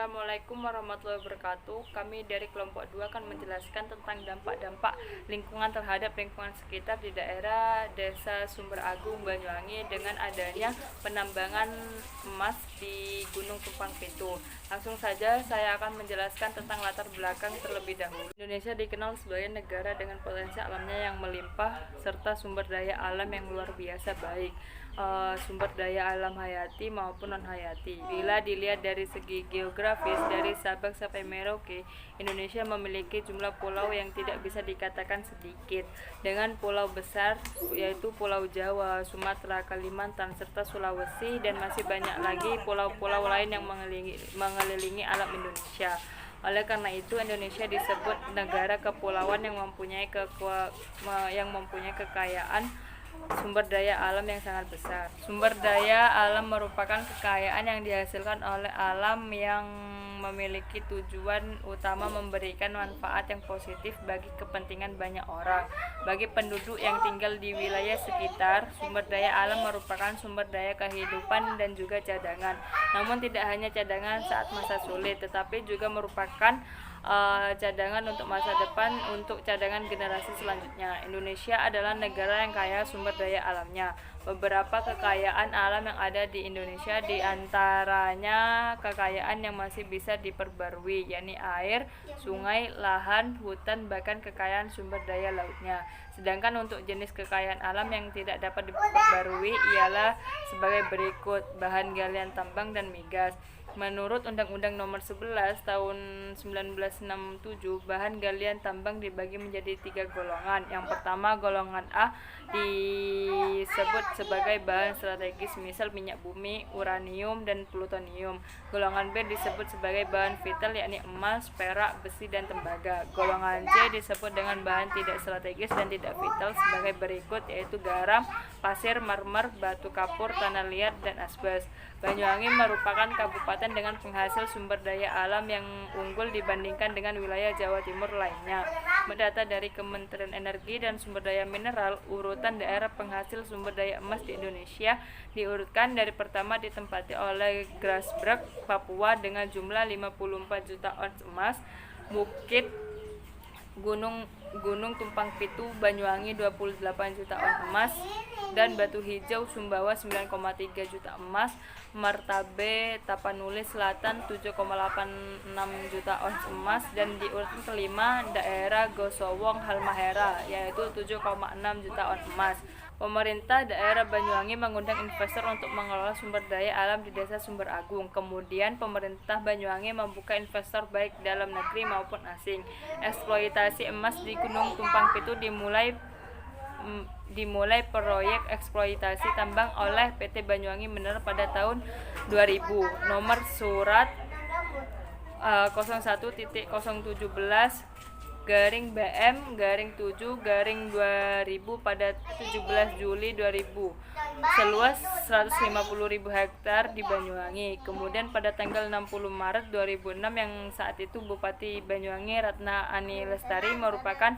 Assalamualaikum warahmatullahi wabarakatuh. Kami dari kelompok 2 akan menjelaskan tentang dampak-dampak lingkungan terhadap lingkungan sekitar di daerah Desa Sumber Agung, Banyuwangi dengan adanya penambangan emas di Gunung Tumpang Pitu. Langsung saja saya akan menjelaskan tentang latar belakang terlebih dahulu. Indonesia dikenal sebagai negara dengan potensi alamnya yang melimpah serta sumber daya alam yang luar biasa baik. Sumber daya alam hayati maupun non hayati. Bila dilihat dari segi geografis dari Sabang sampai Merauke, Indonesia memiliki jumlah pulau yang tidak bisa dikatakan sedikit, dengan pulau besar yaitu Pulau Jawa, Sumatera, Kalimantan, serta Sulawesi, dan masih banyak lagi pulau-pulau lain yang mengelilingi alam Indonesia. Oleh karena itu, Indonesia disebut negara kepulauan yang mempunyai kekayaan sumber daya alam yang sangat besar. Sumber daya alam merupakan kekayaan yang dihasilkan oleh alam yang memiliki tujuan utama memberikan manfaat yang positif bagi kepentingan banyak orang. Bagi penduduk yang tinggal di wilayah sekitar, sumber daya alam merupakan sumber daya kehidupan dan juga cadangan. Namun tidak hanya cadangan saat masa sulit, tetapi juga merupakan cadangan untuk masa depan, untuk cadangan generasi selanjutnya. Indonesia adalah negara yang kaya sumber daya alamnya. Beberapa kekayaan alam yang ada di Indonesia diantaranya kekayaan yang masih bisa diperbarui, yakni air, sungai, lahan, hutan, bahkan kekayaan sumber daya lautnya. Sedangkan untuk jenis kekayaan alam yang tidak dapat diperbarui ialah sebagai berikut: bahan galian tambang dan migas. Menurut Undang-Undang Nomor 11 Tahun 1967, bahan galian tambang dibagi menjadi 3 golongan. Yang pertama, golongan A disebut sebagai bahan strategis, misal minyak bumi, uranium, dan plutonium. Golongan B disebut sebagai bahan vital, yakni emas, perak, besi, dan tembaga. Golongan C disebut dengan bahan tidak strategis dan tidak vital sebagai berikut, yaitu garam, pasir, marmer, batu kapur, tanah liat, dan asbes. Banyuwangi merupakan kabupaten dengan penghasil sumber daya alam yang unggul dibandingkan dengan wilayah Jawa Timur lainnya. Mendata dari Kementerian Energi dan Sumber Daya Mineral, urutan daerah penghasil sumber daya emas di Indonesia diurutkan dari pertama ditempati oleh Grasberg, Papua dengan jumlah 54 juta ons emas, Bukit Gunung Tumpang Pitu, Banyuwangi 28 juta ons emas, dan Batu Hijau, Sumbawa 9,3 juta emas, Martabe, Tapanuli Selatan 7,86 juta ons emas, dan di urutan kelima daerah Gosowong Halmahera yaitu 7,6 juta ons emas. Pemerintah daerah Banyuwangi mengundang investor untuk mengelola sumber daya alam di Desa Sumber Agung. Kemudian pemerintah Banyuwangi membuka investor baik dalam negeri maupun asing. Eksploitasi emas di Gunung Tumpang Pitu dimulai proyek eksploitasi tambang oleh PT Banyuwangi Mineral pada tahun 2000. Nomor surat 01.017 BM-7-2000 pada 17 Juli 2000, seluas 150.000 hektar di Banyuwangi. Kemudian pada tanggal 60 Maret 2006 yang saat itu Bupati Banyuwangi Ratna Ani Lestari memberikan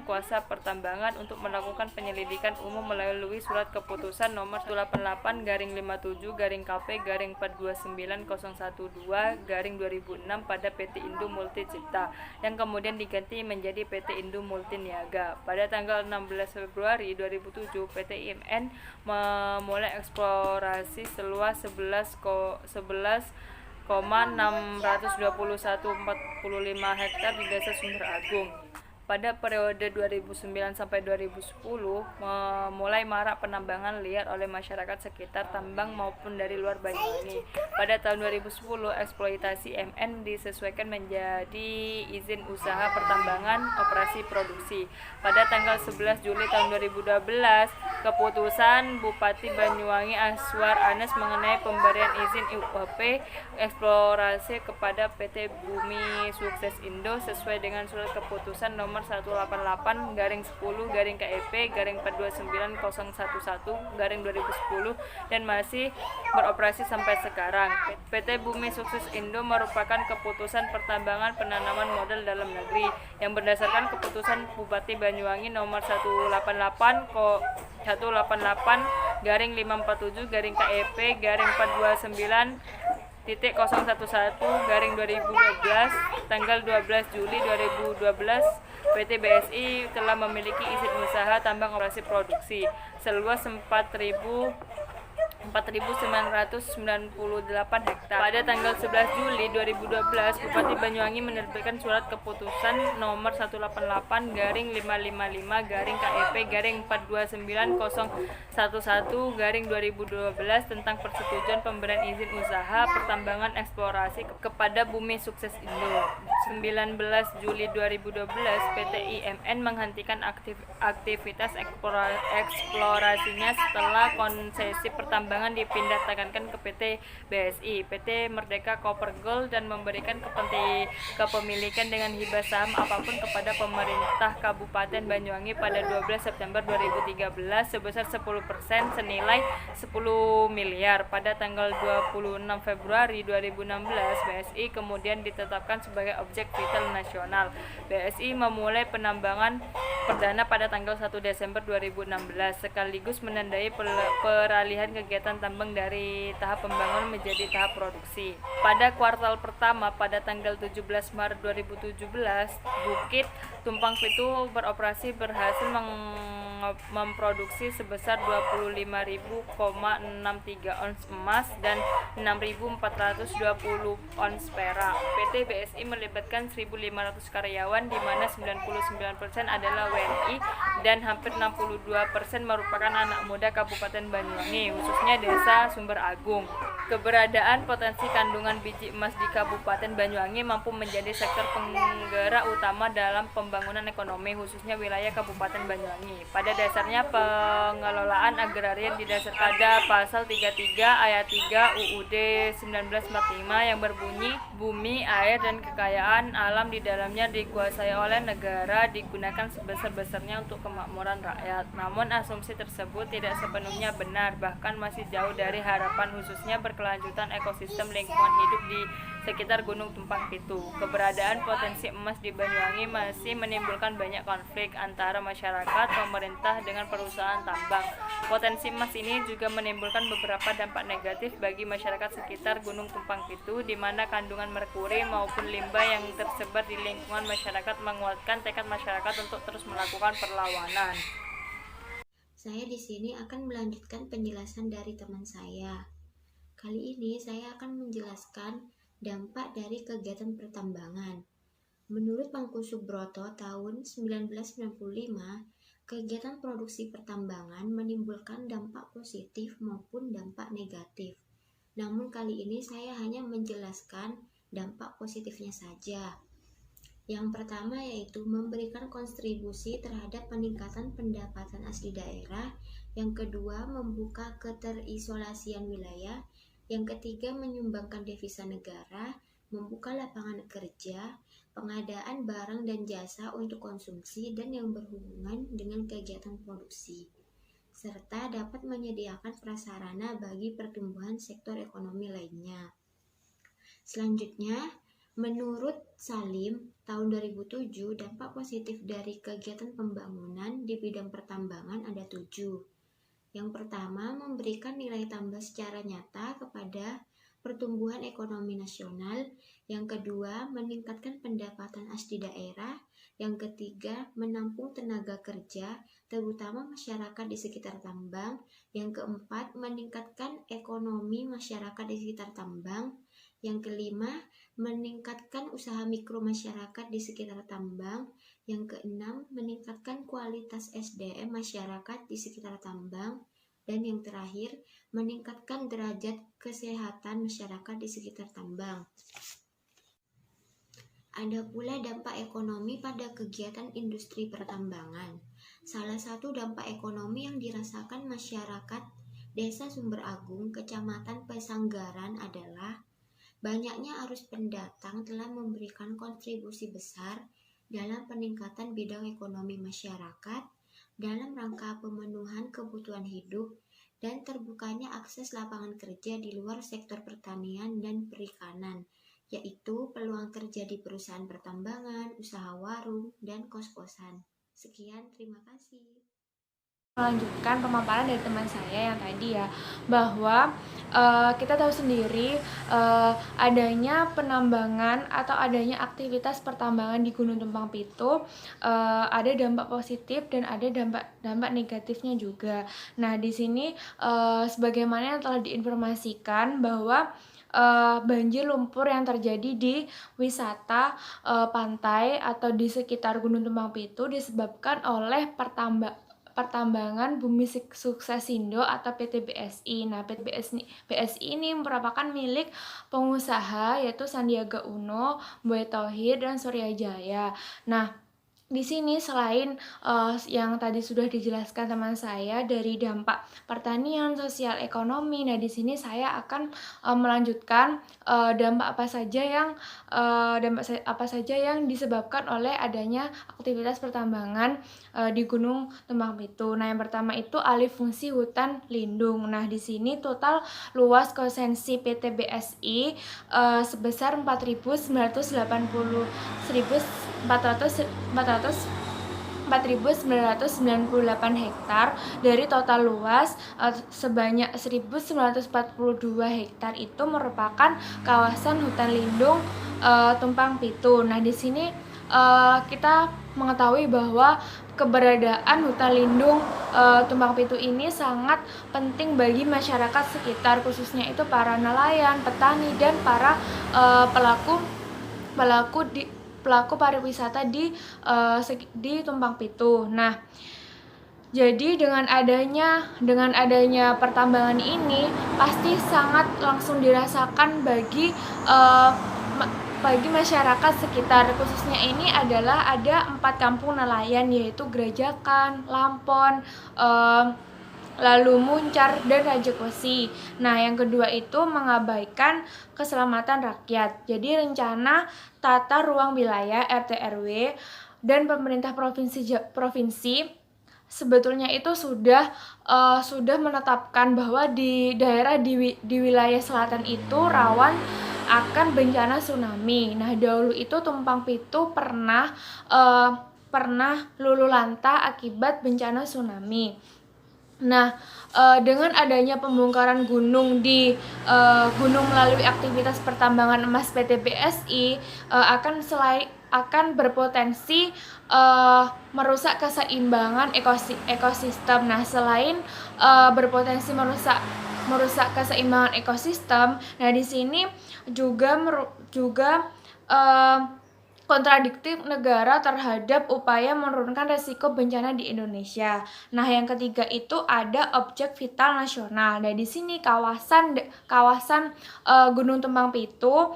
kuasa pertambangan untuk melakukan penyelidikan umum melalui surat keputusan nomor 188-KP-429-012-2006 pada PT Indo Multi Cipta yang kemudian diganti menjadi PT Indo Multi Niaga. Pada tanggal 16 Februari 2007, PT IMN memulai eksplorasi seluas 11,621,45 hektar di Desa Sumber Agung. Pada periode 2009 sampai 2010, mulai marak penambangan liar oleh masyarakat sekitar tambang maupun dari luar Banyuwangi. Pada tahun 2010, eksploitasi MN disesuaikan menjadi izin usaha pertambangan operasi produksi. Pada tanggal 11 Juli tahun 2012, keputusan Bupati Banyuwangi Aswar Anas mengenai pemberian izin UOP eksplorasi kepada PT Bumi Sukses Indo sesuai dengan surat keputusan nomor 188-KEP-429-011-2010 dan masih beroperasi sampai sekarang. PT Bumi Sukses Indo merupakan keputusan pertambangan penanaman modal dalam negeri yang berdasarkan keputusan Bupati Banyuwangi nomor 188-547-KEP-429 2012 tanggal 12 Juli 2012 PT BSI telah memiliki izin usaha tambang operasi produksi seluas 4.998 hektar. Pada tanggal 11 Juli 2012, Bupati Banyuwangi menerbitkan surat keputusan nomor 188/555/KEP/429.011/2012 tentang persetujuan pemberian izin usaha pertambangan eksplorasi kepada Bumi Sukses Indo. 19 Juli 2012, PT IMN menghentikan aktivitas eksplorasinya setelah konsesi pertambangan dipindah tangankan ke PT BSI, PT Merdeka Copper Gold, dan memberikan kepemilikan dengan hibah saham apapun kepada pemerintah Kabupaten Banyuwangi pada 12 September 2013 sebesar 10% senilai 10 miliar. Pada tanggal 26 Februari 2016, BSI kemudian ditetapkan sebagai objek vital nasional. BSI memulai penambangan perdana pada tanggal 1 Desember 2016 sekaligus menandai peralihan kegiatan tambang dari tahap pembangunan menjadi tahap produksi. Pada kuartal pertama pada tanggal 17 Maret 2017, Bukit Tumpang Pitu beroperasi berhasil memproduksi sebesar 25.063 ons emas dan 6.420 ons perak. PT BSI melibatkan 1.500 karyawan di mana 99% adalah WNI dan hampir 62% merupakan anak muda Kabupaten Banyuwangi, khususnya Desa Sumber Agung. Keberadaan potensi kandungan biji emas di Kabupaten Banyuwangi mampu menjadi sektor penggerak utama dalam pembangunan ekonomi, khususnya wilayah Kabupaten Banyuwangi. Pada dasarnya pengelolaan agrarian didasarkan pada pasal 33 ayat 3 UUD 1945 yang berbunyi, bumi, air, dan kekayaan alam di dalamnya dikuasai oleh negara digunakan sebesar-besarnya untuk kemakmuran rakyat. Namun asumsi tersebut tidak sepenuhnya benar, bahkan masih jauh dari harapan, khususnya berkelanjutan ekosistem lingkungan hidup di sekitar Gunung Tumpang Pitu. Keberadaan potensi emas di Banyuwangi masih menimbulkan banyak konflik antara masyarakat, pemerintah, dengan perusahaan tambang. Potensi emas ini juga menimbulkan beberapa dampak negatif bagi masyarakat sekitar Gunung Tumpang Pitu, di mana kandungan merkuri maupun limbah yang tersebar di lingkungan masyarakat menguatkan tekad masyarakat untuk terus melakukan perlawanan. Saya di sini akan melanjutkan penjelasan dari teman saya. Kali ini saya akan menjelaskan dampak dari kegiatan pertambangan. Menurut Mangku Subroto tahun 1995, kegiatan produksi pertambangan menimbulkan dampak positif maupun dampak negatif. Namun kali ini saya hanya menjelaskan dampak positifnya saja. Yang pertama yaitu memberikan kontribusi terhadap peningkatan pendapatan asli daerah. Yang kedua, membuka keterisolasian wilayah. Yang ketiga, menyumbangkan devisa negara, membuka lapangan kerja, pengadaan barang dan jasa untuk konsumsi dan yang berhubungan dengan kegiatan produksi, serta dapat menyediakan prasarana bagi pertumbuhan sektor ekonomi lainnya. Selanjutnya, menurut Salim, tahun 2007, dampak positif dari kegiatan pembangunan di bidang pertambangan ada 7. Yang pertama, memberikan nilai tambah secara nyata kepada pertumbuhan ekonomi nasional. Yang kedua, meningkatkan pendapatan asli daerah. Yang ketiga, menampung tenaga kerja, terutama masyarakat di sekitar tambang. Yang keempat, meningkatkan ekonomi masyarakat di sekitar tambang. Yang kelima, meningkatkan usaha mikro masyarakat di sekitar tambang. Yang keenam, meningkatkan kualitas SDM masyarakat di sekitar tambang. Dan yang terakhir, meningkatkan derajat kesehatan masyarakat di sekitar tambang. Ada pula dampak ekonomi pada kegiatan industri pertambangan. Salah satu dampak ekonomi yang dirasakan masyarakat Desa Sumber Agung, Kecamatan Pesanggaran adalah banyaknya arus pendatang telah memberikan kontribusi besar dalam peningkatan bidang ekonomi masyarakat dalam rangka pemenuhan kebutuhan hidup dan terbukanya akses lapangan kerja di luar sektor pertanian dan perikanan, yaitu peluang kerja di perusahaan pertambangan, usaha warung, dan kos-kosan. Sekian, terima kasih. melanjutkan pemaparan dari teman saya yang tadi ya, bahwa kita tahu sendiri adanya penambangan atau adanya aktivitas pertambangan di Gunung Tumpang Pitu ada dampak positif dan ada dampak negatifnya juga. Nah, di sini sebagaimana yang telah diinformasikan bahwa banjir lumpur yang terjadi di wisata pantai atau di sekitar Gunung Tumpang Pitu disebabkan oleh pertambangan Bumi Suksesindo atau PT BSI. Nah, PT BSI ini merupakan milik pengusaha yaitu Sandiaga Uno, Boy Tohir, dan Surya Jaya. Nah, di sini selain yang tadi sudah dijelaskan teman saya dari dampak pertanian, sosial, ekonomi, nah di sini saya akan melanjutkan dampak apa saja yang disebabkan oleh adanya aktivitas pertambangan di Gunung Tumpang Pitu. Nah, yang pertama itu alih fungsi hutan lindung. Nah, di sini total luas konsensi PT BSI sebesar 4.998 hektar dari total luas sebanyak 1.942 hektar itu merupakan kawasan hutan lindung Tumpang Pitu. Nah, di sini kita mengetahui bahwa keberadaan hutan lindung Tumpang Pitu ini sangat penting bagi masyarakat sekitar, khususnya itu para nelayan, petani, dan para pelaku pariwisata di Tumpang Pitu. Nah, jadi dengan adanya pertambangan ini pasti sangat langsung dirasakan bagi masyarakat sekitar, khususnya ini adalah ada 4 kampung nelayan yaitu Grajakan, Lampon, lalu Muncar, dan Rajakosi. Nah, yang kedua itu mengabaikan keselamatan rakyat. Jadi rencana tata ruang wilayah RT RW dan pemerintah provinsi sebetulnya itu sudah menetapkan bahwa di daerah di wilayah selatan itu rawan akan bencana tsunami. Nah, dahulu itu Tumpang Pitu pernah luluh lantah akibat bencana tsunami. Nah, dengan adanya pembongkaran gunung melalui aktivitas pertambangan emas PT BSI akan berpotensi merusak keseimbangan ekosistem. Nah, selain berpotensi merusak keseimbangan ekosistem, nah di sini juga kontradiktif negara terhadap upaya menurunkan resiko bencana di Indonesia. Nah, yang ketiga itu ada objek vital nasional. Nah, di sini kawasan Gunung Tumpang Pitu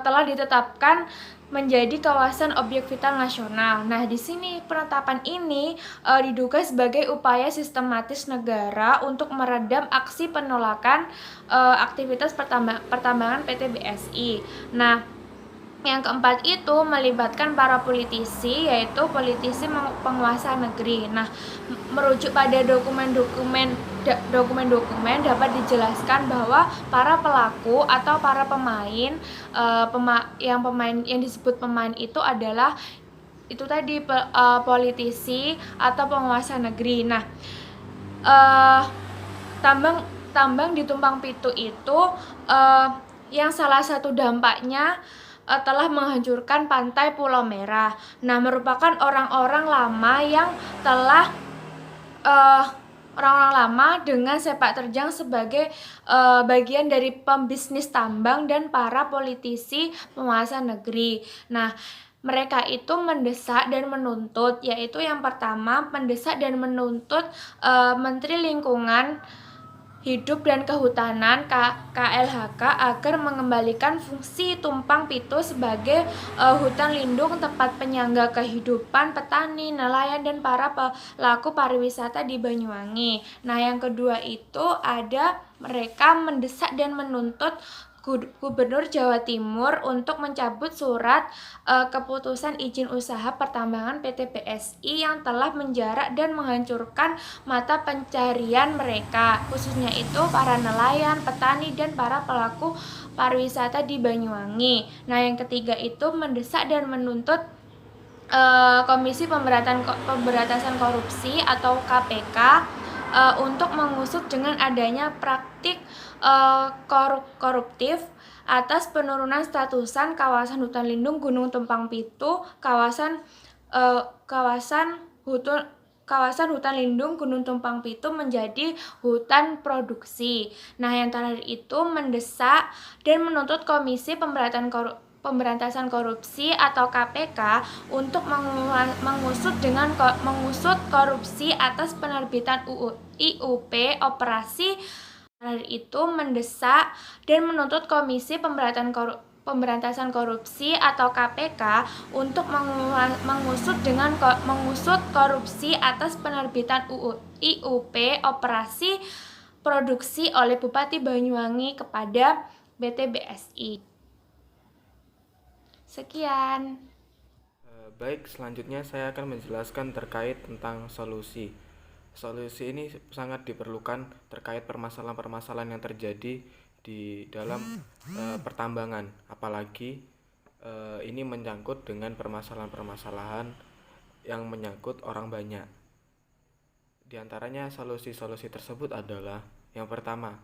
telah ditetapkan menjadi kawasan objek vital nasional. Nah, di sini penetapan ini diduga sebagai upaya sistematis negara untuk meredam aksi penolakan aktivitas pertambangan PT BSI. Nah, yang keempat itu melibatkan para politisi, yaitu politisi penguasa negeri. Nah, merujuk pada dokumen-dokumen dapat dijelaskan bahwa para pelaku atau para pemain yang disebut pemain itu adalah itu tadi politisi atau penguasa negeri. Nah, tambang di Tumpang Pitu itu yang salah satu dampaknya telah menghancurkan pantai Pulau Merah. Nah, merupakan orang-orang lama dengan sepak terjang sebagai bagian dari pembisnis tambang dan para politisi penguasa negeri. Nah, mereka itu mendesak dan menuntut, yaitu yang pertama mendesak dan menuntut Menteri Lingkungan Hidup dan Kehutanan KLHK agar mengembalikan fungsi Tumpang Pitu sebagai hutan lindung tempat penyangga kehidupan petani, nelayan, dan para pelaku pariwisata di Banyuwangi. Nah, yang kedua itu ada mereka mendesak dan menuntut Gubernur Jawa Timur untuk mencabut surat keputusan izin usaha pertambangan PT BSI yang telah menjarak dan menghancurkan mata pencarian mereka, khususnya itu para nelayan, petani, dan para pelaku pariwisata di Banyuwangi. Nah, yang ketiga itu mendesak dan menuntut Komisi Pemberantasan Korupsi atau KPK untuk mengusut dengan adanya praktik koruptif atas penurunan statusan kawasan hutan lindung Gunung Tumpang Pitu, kawasan hutan lindung Gunung Tumpang Pitu menjadi hutan produksi. Nah, yang terakhir itu mendesak dan menuntut Komisi Pemberantasan Korupsi atau KPK untuk mengusut korupsi atas penerbitan IUP operasi. Terakhir itu mendesak dan menuntut Komisi Pemberantasan Korupsi atau KPK untuk mengusut korupsi atas penerbitan IUP operasi produksi oleh Bupati Banyuwangi kepada BTBSI. Sekian. Baik, selanjutnya saya akan menjelaskan terkait tentang solusi. Solusi ini sangat diperlukan terkait permasalahan-permasalahan yang terjadi di dalam pertambangan, apalagi ini menyangkut dengan permasalahan-permasalahan yang menyangkut orang banyak. Di antaranya solusi-solusi tersebut adalah yang pertama,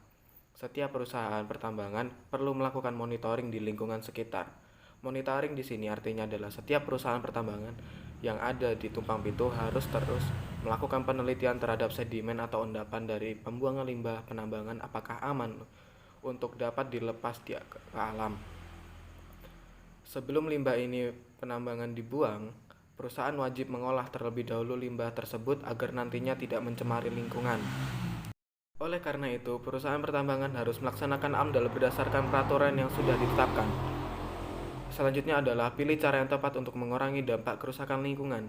setiap perusahaan pertambangan perlu melakukan monitoring di lingkungan sekitar. Monitoring di sini artinya adalah setiap perusahaan pertambangan yang ada di Tumpang Pitu harus terus melakukan penelitian terhadap sedimen atau endapan dari pembuangan limbah penambangan apakah aman untuk dapat dilepas ke alam. Sebelum limbah ini penambangan dibuang, perusahaan wajib mengolah terlebih dahulu limbah tersebut agar nantinya tidak mencemari lingkungan. Oleh karena itu, perusahaan pertambangan harus melaksanakan AMDAL berdasarkan peraturan yang sudah ditetapkan. Selanjutnya adalah pilih cara yang tepat untuk mengurangi dampak kerusakan lingkungan.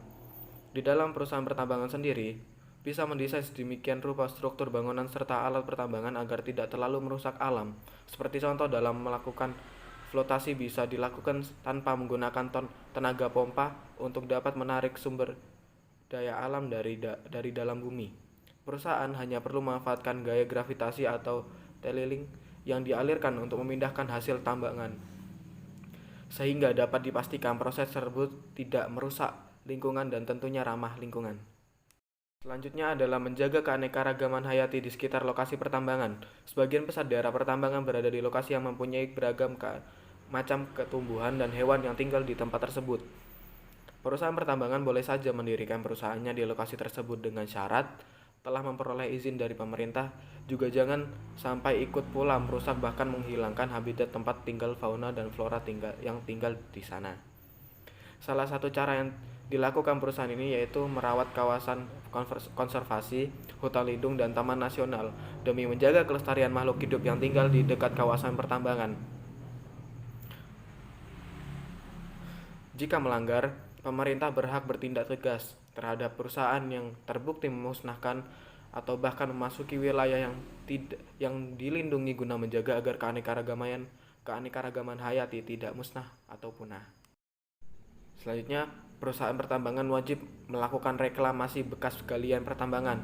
Di dalam perusahaan pertambangan sendiri, bisa mendesain sedemikian rupa struktur bangunan serta alat pertambangan agar tidak terlalu merusak alam. Seperti contoh dalam melakukan flotasi bisa dilakukan tanpa menggunakan tenaga pompa untuk dapat menarik sumber daya alam dari dalam bumi. Perusahaan hanya perlu memanfaatkan gaya gravitasi atau tethering yang dialirkan untuk memindahkan hasil tambangan, sehingga dapat dipastikan proses tersebut tidak merusak lingkungan dan tentunya ramah lingkungan. Selanjutnya adalah menjaga keanekaragaman hayati di sekitar lokasi pertambangan. Sebagian besar daerah pertambangan berada di lokasi yang mempunyai beragam macam ketumbuhan dan hewan yang tinggal di tempat tersebut. Perusahaan pertambangan boleh saja mendirikan perusahaannya di lokasi tersebut dengan syarat telah memperoleh izin dari pemerintah, juga jangan sampai ikut pula merusak bahkan menghilangkan habitat tempat tinggal fauna dan flora yang tinggal di sana. Salah satu cara yang dilakukan perusahaan ini yaitu merawat kawasan konservasi, hutan lindung, dan taman nasional demi menjaga kelestarian makhluk hidup yang tinggal di dekat kawasan pertambangan. Jika melanggar, pemerintah berhak bertindak tegas terhadap perusahaan yang terbukti memusnahkan atau bahkan memasuki wilayah yang dilindungi guna menjaga agar keanekaragaman hayati tidak musnah atau punah. Selanjutnya, perusahaan pertambangan wajib melakukan reklamasi bekas galian pertambangan.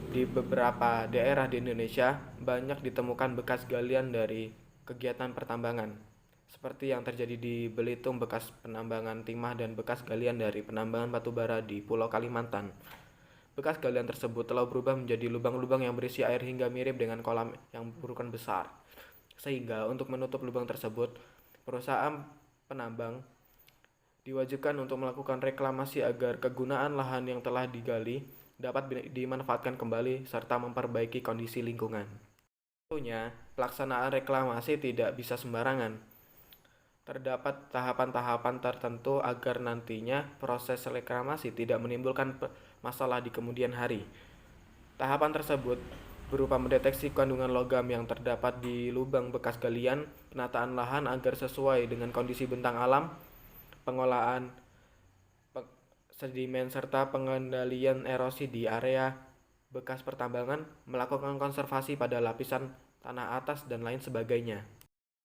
Di beberapa daerah di Indonesia banyak ditemukan bekas galian dari kegiatan pertambangan, seperti yang terjadi di Belitung, bekas penambangan timah, dan bekas galian dari penambangan batubara di Pulau Kalimantan. Bekas galian tersebut telah berubah menjadi lubang-lubang yang berisi air hingga mirip dengan kolam yang berukuran besar. Sehingga untuk menutup lubang tersebut, perusahaan penambang diwajibkan untuk melakukan reklamasi agar kegunaan lahan yang telah digali dapat dimanfaatkan kembali serta memperbaiki kondisi lingkungan. Tentunya, pelaksanaan reklamasi tidak bisa sembarangan. Terdapat tahapan-tahapan tertentu agar nantinya proses reklamasi tidak menimbulkan masalah di kemudian hari. Tahapan tersebut berupa mendeteksi kandungan logam yang terdapat di lubang bekas galian, penataan lahan agar sesuai dengan kondisi bentang alam, pengolahan sedimen serta pengendalian erosi di area bekas pertambangan, melakukan konservasi pada lapisan tanah atas dan lain sebagainya.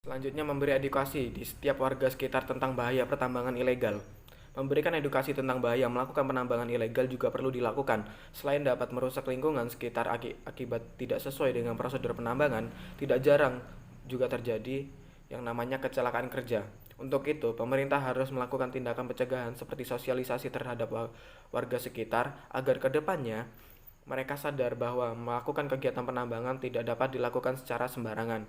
Selanjutnya, memberi edukasi di setiap warga sekitar tentang bahaya pertambangan ilegal. Memberikan edukasi tentang bahaya melakukan penambangan ilegal juga perlu dilakukan. Selain dapat merusak lingkungan sekitar akibat tidak sesuai dengan prosedur penambangan, tidak jarang juga terjadi yang namanya kecelakaan kerja. Untuk itu, pemerintah harus melakukan tindakan pencegahan seperti sosialisasi terhadap warga sekitar agar ke depannya mereka sadar bahwa melakukan kegiatan penambangan tidak dapat dilakukan secara sembarangan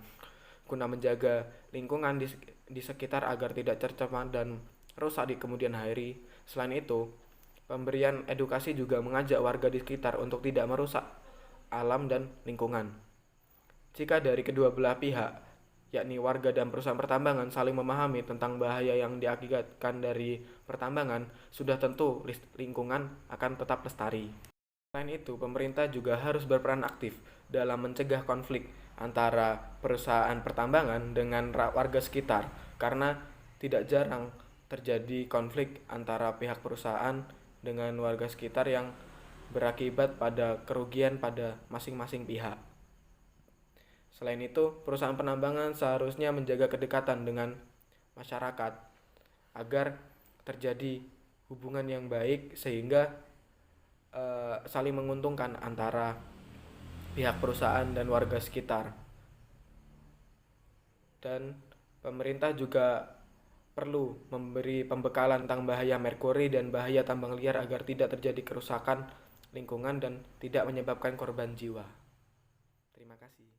guna menjaga lingkungan di sekitar agar tidak tercemar dan rusak di kemudian hari. Selain itu, pemberian edukasi juga mengajak warga di sekitar untuk tidak merusak alam dan lingkungan. Jika dari kedua belah pihak, yakni warga dan perusahaan pertambangan saling memahami tentang bahaya yang diakibatkan dari pertambangan, sudah tentu lingkungan akan tetap lestari. Selain itu, pemerintah juga harus berperan aktif dalam mencegah konflik antara perusahaan pertambangan dengan warga sekitar, karena tidak jarang terjadi konflik antara pihak perusahaan dengan warga sekitar yang berakibat pada kerugian pada masing-masing pihak. Selain itu, perusahaan penambangan seharusnya menjaga kedekatan dengan masyarakat agar terjadi hubungan yang baik sehingga saling menguntungkan antara pihak perusahaan dan warga sekitar. Dan pemerintah juga perlu memberi pembekalan tentang bahaya merkuri dan bahaya tambang liar agar tidak terjadi kerusakan lingkungan dan tidak menyebabkan korban jiwa. Terima kasih.